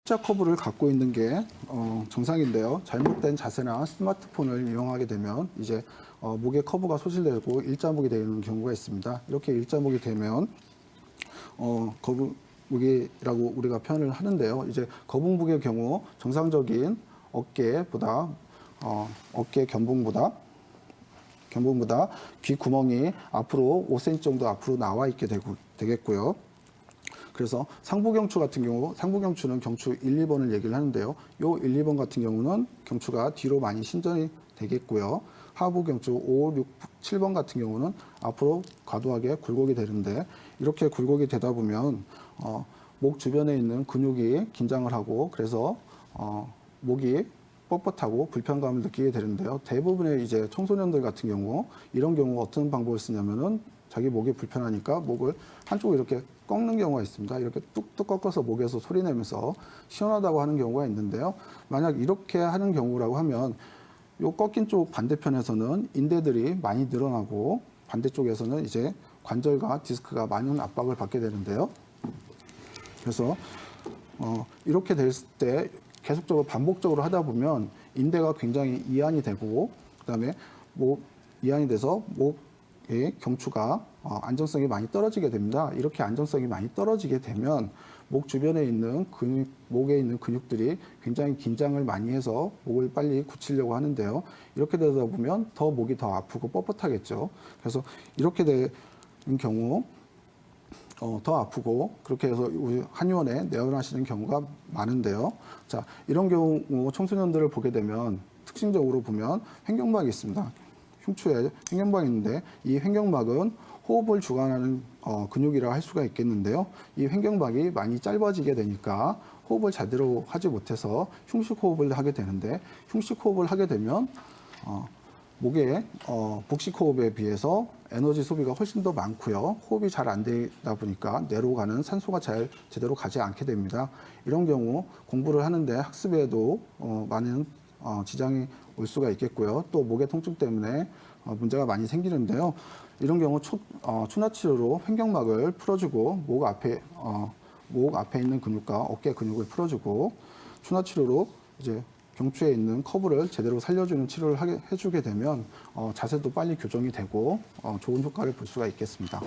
T자 커브를 갖고 있는 게 정상인데요. 잘못된 자세나 스마트폰을 이용하게 되면 이제 목에 커브가 소실되고 일자목이 되는 경우가 있습니다. 이렇게 일자목이 되면 거북목이라고 우리가 표현을 하는데요. 이제 거북목의 경우 정상적인 어깨보다 어깨 견봉보다 귀 구멍이 앞으로 5cm 정도 앞으로 나와 있게 되겠고요. 그래서 상부경추 같은 경우, 상부경추는 경추 1, 2번을 얘기를 하는데요. 요 1, 2번 같은 경우는 경추가 뒤로 많이 신전이 되겠고요. 하부경추 5, 6, 7번 같은 경우는 앞으로 과도하게 굴곡이 되는데, 이렇게 굴곡이 되다 보면 목 주변에 있는 근육이 긴장을 하고, 그래서 목이 뻣뻣하고 불편감을 느끼게 되는데요. 대부분의 이제 청소년들 같은 경우 이런 경우 어떤 방법을 쓰냐면은 자기 목이 불편하니까 목을 한쪽으로 이렇게 꺾는 경우가 있습니다. 이렇게 뚝뚝 꺾어서 목에서 소리 내면서 시원하다고 하는 경우가 있는데요. 만약 이렇게 하는 경우라고 하면 요 꺾인 쪽 반대편에서는 인대들이 많이 늘어나고 반대쪽에서는 이제 관절과 디스크가 많은 압박을 받게 되는데요. 그래서 이렇게 됐을 때 계속적으로 반복적으로 하다 보면 인대가 굉장히 이완이 되고, 그다음에 이완이 돼서 목의 경추가 안정성이 많이 떨어지게 됩니다. 이렇게 안정성이 많이 떨어지게 되면 목 주변에 있는 목에 있는 근육들이 굉장히 긴장을 많이 해서 목을 빨리 굳히려고 하는데요. 이렇게 되다 보면 목이 더 아프고 뻣뻣하겠죠. 그래서 이렇게 되는 경우 더 아프고, 그렇게 해서 우리 한의원에 내원하시는 경우가 많은데요. 자, 이런 경우 청소년들을 보게 되면 특징적으로 보면 횡격막이 있습니다. 흉추에 횡격막이 있는데, 이 횡격막은 호흡을 주관하는 근육이라 할 수가 있겠는데요. 이 횡격막이 많이 짧아지게 되니까 호흡을 제대로 하지 못해서 흉식 호흡을 하게 되는데, 흉식 호흡을 하게 되면 목에 복식 호흡에 비해서 에너지 소비가 훨씬 더 많고요. 호흡이 잘 안 되다 보니까 뇌로 가는 산소가 제대로 가지 않게 됩니다. 이런 경우 공부를 하는데 학습에도 많은 지장이 올 수가 있겠고요. 또 목의 통증 때문에 문제가 많이 생기는데요. 이런 경우 추나 치료로 횡격막을 풀어주고 목 앞에 있는 근육과 어깨 근육을 풀어주고, 추나 치료로 이제 경추에 있는 커브를 제대로 살려주는 치료를 해주게 되면 자세도 빨리 교정이 되고 좋은 효과를 볼 수가 있겠습니다.